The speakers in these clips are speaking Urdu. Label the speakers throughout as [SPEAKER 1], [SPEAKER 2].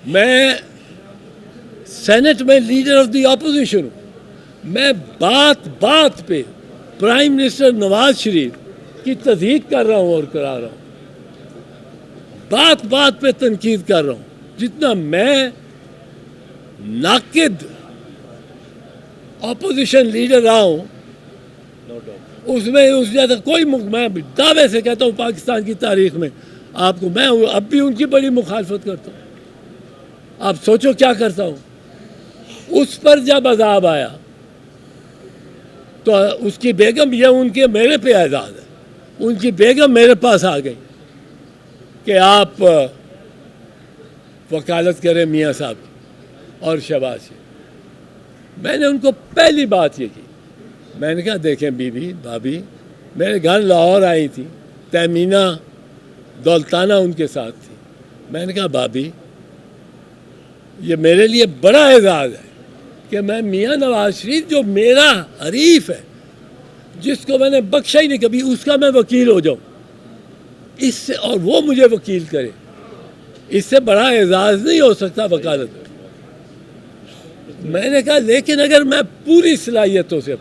[SPEAKER 1] میں سینٹ میں لیڈر آف دی اپوزیشن ہوں. میں بات بات پہ پرائم منسٹر نواز شریف کی تصدیق کر رہا ہوں اور کرا رہا ہوں. بات بات پہ تنقید کر رہا ہوں. جتنا میں ناقد اپوزیشن لیڈر رہا ہوں اس میں اس جیسا کوئی میں دعوے سے کہتا ہوں پاکستان کی تاریخ میں آپ کو میں اب بھی ان کی بڑی مخالفت کرتا ہوں. آپ سوچو کیا کرتا ہوں. اس پر جب عذاب آیا تو اس کی بیگم یہ ان کے میرے پہ اعزاز ہے. ان کی بیگم میرے پاس آ گئی کہ آپ وکالت کریں میاں صاحب کی اور شہباز سے. میں نے ان کو پہلی بات یہ کی, میں نے کہا دیکھیں بی بی بھابھی میرے گھر لاہور آئی تھی, تیمینہ دولتانہ ان کے ساتھ تھی. میں نے کہا بھابھی یہ میرے لیے بڑا اعزاز ہے کہ میں میاں نواز شریف جو میرا حریف ہے, جس کو میں نے بخشا ہی نہیں کبھی, اس کا میں وکیل ہو جاؤں اس سے, اور وہ مجھے وکیل کرے. اس سے بڑا اعزاز نہیں ہو سکتا وکالت. میں نے کہا لیکن اگر میں پوری صلاحیتوں سے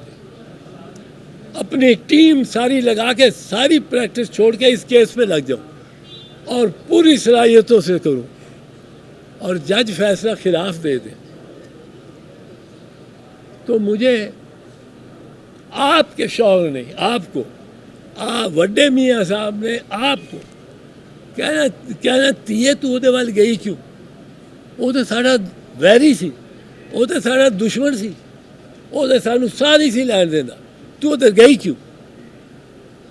[SPEAKER 1] اپنی ٹیم ساری لگا کے ساری پریکٹس چھوڑ کے اس کیس پہ لگ جاؤں اور پوری صلاحیتوں سے کروں اور جج فیصلہ خلاف دے دے, تو مجھے آپ کے شوہر نے آپ کو وڈے میاں صاحب نے آپ کو کہنا تیے تو وہ وال گئی کیوں, وہ تو ساڑا ویری سی, وہ تو ساڑا دشمن سی, وہ تو سانو ساری سی لین دینا, تو ادھر گئی کیوں.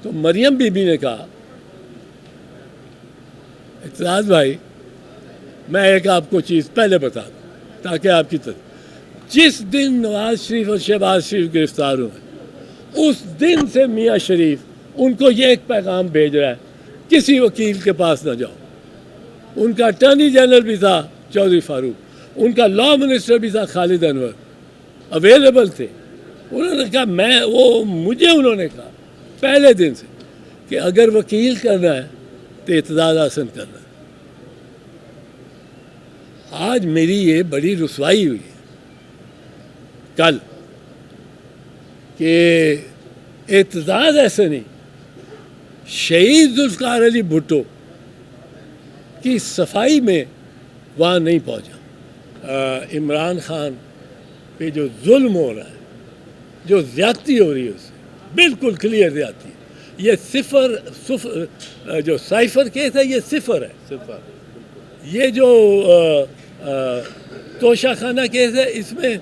[SPEAKER 1] تو مریم بی بی نے کہا اعتزاز بھائی میں ایک آپ کو چیز پہلے بتا دوں تاکہ آپ کی جس دن نواز شریف اور شہباز شریف گرفتار ہوئے اس دن سے میاں شریف ان کو یہ ایک پیغام بھیج رہا ہے کسی وکیل کے پاس نہ جاؤ. ان کا اٹارنی جنرل بھی تھا چودھری فاروق, ان کا لا منسٹر بھی تھا خالد انور, اویلیبل تھے. انہوں نے کہا مجھے انہوں نے کہا پہلے دن سے کہ اگر وکیل کرنا ہے تو اعتزازاحسن کرنا ہے. آج میری یہ بڑی رسوائی ہوئی ہے کل کہ اعتزازاحسن شہید ذوالفقار علی بھٹو کی صفائی میں وہاں نہیں پہنچا. عمران خان پہ جو ظلم ہو رہا ہے, جو زیادتی ہو رہی ہے, اس سے بالکل کلیئر زیادتی. یہ صفر جو سائفر کیس ہے یہ صفر ہے. یہ جو توشہ خانہ کیس ہے اس میں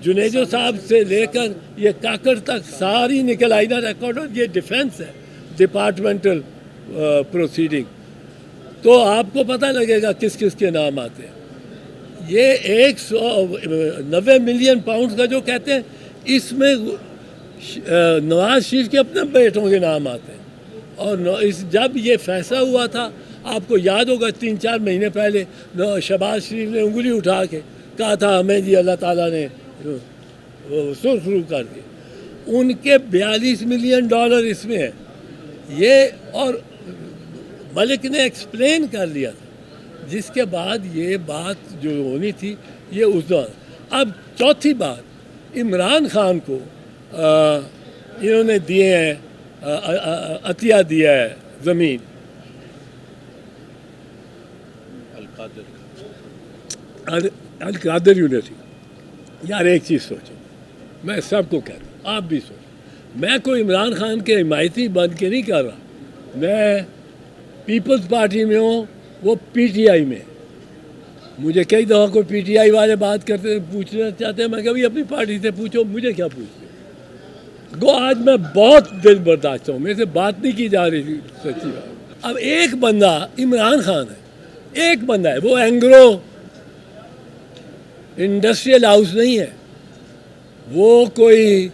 [SPEAKER 1] جنیجو صاحب سے لے کر یہ کاکڑ تک ساری نکل آئی نا ریکارڈ, اور یہ ڈیفینس ہے ڈپارٹمنٹل پروسیڈنگ. تو آپ کو پتہ لگے گا کس کس کے نام آتے ہیں. یہ 190 ملین پاؤنڈ کا جو کہتے ہیں اس میں نواز شریف کے اپنے بیٹوں کے نام آتے ہیں. اور جب یہ فیصلہ ہوا تھا آپ کو یاد ہوگا 3-4 مہینے پہلے شہباز شریف نے انگلی اٹھا کے کہا تھا ہمیں جی اللہ تعالیٰ نے سرخ رو کر کے, ان کے $42 ملین اس میں ہے. یہ اور ملک نے ایکسپلین کر لیا تھا, جس کے بعد یہ بات جو ہونی تھی یہ اس دور. اب چوتھی بات, عمران خان کو انہوں نے دیے ہیں عطیہ دیا ہے زمین. القادر یونیورسٹی. یار ایک چیز سوچو, میں سب کو کہتا ہوں آپ بھی سوچو, میں کوئی عمران خان کے حمایتی بن کے نہیں کر رہا. میں پیپلز پارٹی میں ہوں, وہ پی ٹی آئی میں. مجھے کئی دفعہ کوئی پی ٹی آئی والے بات کرتے پوچھنا چاہتے ہیں, میں کبھی اپنی پارٹی سے پوچھو, مجھے کیا پوچھتے گو. آج میں بہت دل برداشت ہوں, میرے سے بات نہیں کی جا رہی تھی سچی بات. اب ایک بندہ عمران خان ہے, ایک بندہ ہے, وہ اینگرو انڈسٹریل ہاؤس نہیں ہے, وہ کوئی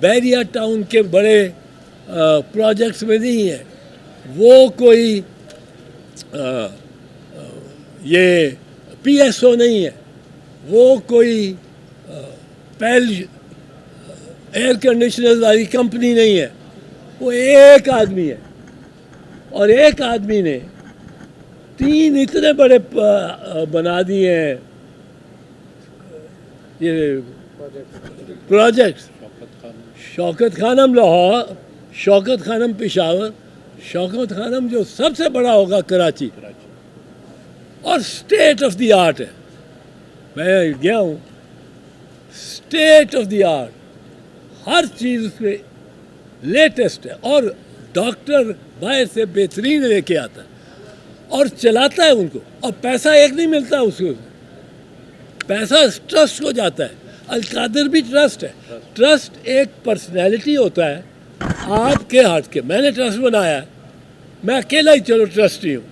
[SPEAKER 1] بیریا ٹاؤن کے بڑے پروجیکٹس میں نہیں ہے, وہ کوئی یہ پی ایس او نہیں ہے, وہ کوئی ایئر کنڈیشنر والی کمپنی نہیں ہے. وہ ایک آدمی ہے, اور ایک آدمی نے 3 اتنے بڑے بنا دیے ہیں یہ پروجیکٹس، شوکت خانم لاہور، شوکت خانم پشاور، شوکت خانم جو سب سے بڑا ہوگا کراچی، اور اسٹیٹ آف دی آرٹ ہے. میں گیا ہوں، اسٹیٹ آف دی آرٹ، ہر چیز اس پہ لیٹسٹ ہے، اور ڈاکٹر باہر سے بہترین لے کے آتا ہے اور چلاتا ہے ان کو، اور پیسہ ایک نہیں ملتا اس کو، پیسہ ٹرسٹ کو جاتا ہے. القادر بھی ٹرسٹ ہے. ٹرسٹ ایک پرسنالٹی ہوتا ہے آپ کے ہاتھ کے. میں نے ٹرسٹ بنایا ہے، میں اکیلا ہی چلو ٹرسٹی ہوں،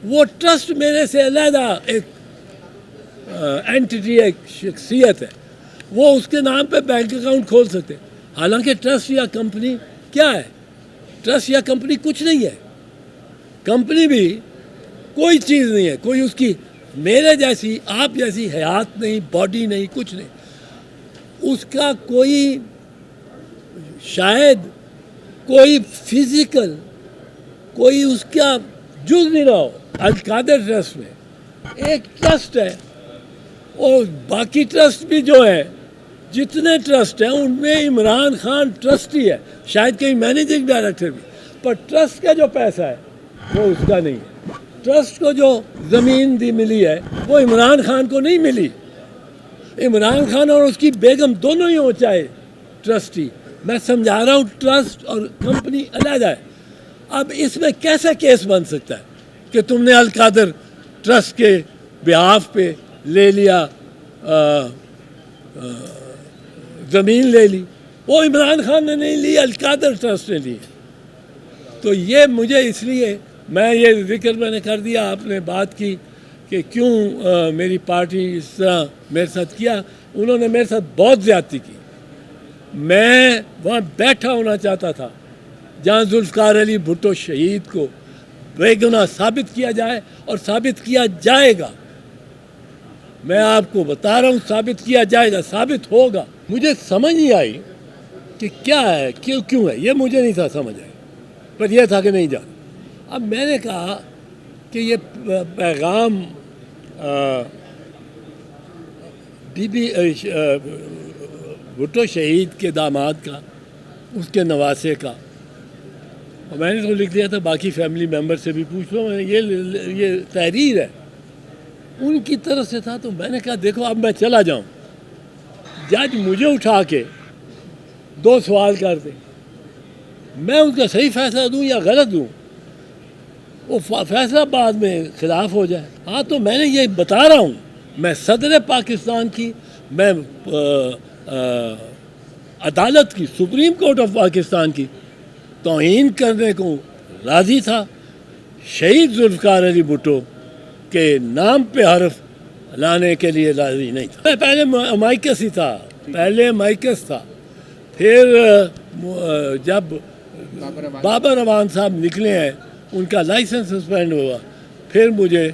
[SPEAKER 1] وہ ٹرسٹ میرے سے علیحدہ ایک اینٹیٹی، ایک شخصیت ہے. وہ اس کے نام پہ بینک اکاؤنٹ کھول سکتے، حالانکہ ٹرسٹ یا کمپنی کیا ہے؟ ٹرسٹ یا کمپنی کچھ نہیں ہے. کمپنی بھی کوئی چیز نہیں ہے، کوئی اس کی میرے جیسی آپ جیسی حیات نہیں، باڈی نہیں، کچھ نہیں. اس کا کوئی شاید کوئی فزیکل کوئی اس کا جز نہیں رہا ہو. القادر ٹرسٹ میں ایک ٹرسٹ ہے، اور باقی ٹرسٹ بھی جو ہے، جتنے ٹرسٹ ہیں ان میں عمران خان ٹرسٹی ہے، شاید کہیں مینیجنگ ڈائریکٹر بھی، پر ٹرسٹ کا جو پیسہ ہے وہ اس کا نہیں ہے. ٹرسٹ کو جو زمین دی ملی ہے وہ عمران خان کو نہیں ملی. عمران خان اور اس کی بیگم دونوں ہی ہو چاہے ٹرسٹی. میں سمجھا رہا ہوں ٹرسٹ اور کمپنی علیحدہ ہے. اب اس میں کیسے کیس بن سکتا ہے کہ تم نے القادر ٹرسٹ کے بہاف پہ لے لیا، زمین لے لی؟ وہ عمران خان نے نہیں لی، القادر ٹرسٹ نے لی. تو یہ مجھے اس لیے میں یہ ذکر میں نے کر دیا. آپ نے بات کی کہ کیوں میری پارٹی اس طرح میرے ساتھ کیا. انہوں نے میرے ساتھ بہت زیادتی کی. میں وہاں بیٹھا ہونا چاہتا تھا جہاں ذوالفقار علی بھٹو شہید کو بے گناہ ثابت کیا جائے، اور ثابت کیا جائے گا. میں آپ کو بتا رہا ہوں ثابت کیا جائے گا، ثابت ہوگا. مجھے سمجھ نہیں آئی کہ کیا ہے، کیوں ہے، یہ مجھے نہیں تھا سمجھ آئی، پر یہ تھا کہ نہیں جانا. اب میں نے کہا کہ یہ پیغام بی بی بھٹو شہید کے داماد کا، اس کے نواسے کا، اور میں نے تو لکھ دیا تھا باقی فیملی ممبر سے بھی پوچھ لو، یہ تحریر ہے ان کی طرف سے تھا. تو میں نے کہا دیکھو اب میں چلا جاؤں، جج مجھے اٹھا کے 2 سوال کر دیں، میں ان کا صحیح فیصلہ دوں یا غلط دوں، وہ فیصلہ بعد میں خلاف ہو جائے. ہاں تو میں نے یہ بتا رہا ہوں، میں صدر پاکستان کی، میں عدالت کی، سپریم کورٹ آف پاکستان کی توہین کرنے کو راضی تھا، شہید ذوالفقار علی بھٹو کے نام پہ حرف لانے کے لیے راضی نہیں تھا. میں پہلے مائکس ہی تھا، پہلے مائکس تھا، پھر جب بابر روان صاحب نکلے ہیں ان کا لائسنس سسپینڈ ہوا، پھر مجھے